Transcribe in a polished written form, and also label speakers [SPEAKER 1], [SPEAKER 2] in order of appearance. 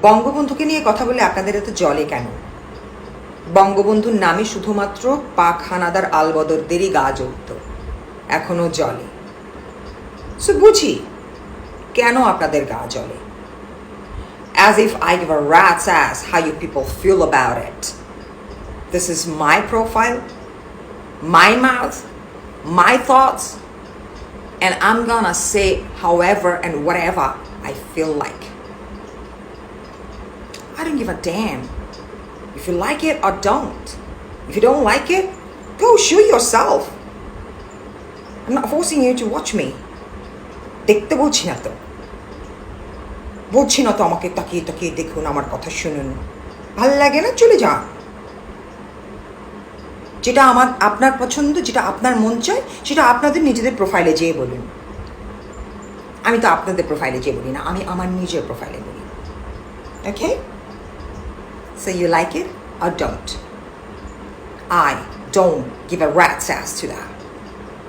[SPEAKER 1] বঙ্গবন্ধুকে নিয়ে কথা বলে আপনাদের এত জলে কেন? বঙ্গবন্ধুর নামে শুধুমাত্র পাক হানাদার আলবদরদেরই গা জ্বলত, এখনও জলে। সো বুঝি কেন আপনাদের গা জ্বলে। As if I give a rat's ass how you people feel about it. This is my profile, my mouth, my thoughts, and I'm gonna say however and whatever I feel like. I don't give a damn if you like it or don't. If you don't like it, go shoot yourself. I'm not forcing you to watch me. দেখতে বলছি না তো, বলছি না তো আমাকে তাকিয়ে তাকিয়ে দেখুন, আমার কথা শুনুন। ভাল লাগে না চলে যান। যেটা আপনার পছন্দ, যেটা আপনার মন চায়, সেটা আপনাদের নিজেদের প্রোফাইলে যেয়ে বলুন। আমি তো আপনাদের প্রোফাইলে যেয়ে বলি না, আমি আমার নিজের প্রোফাইলে বলি। ওকে, so you like it or don't. I don't give a rat's ass to that.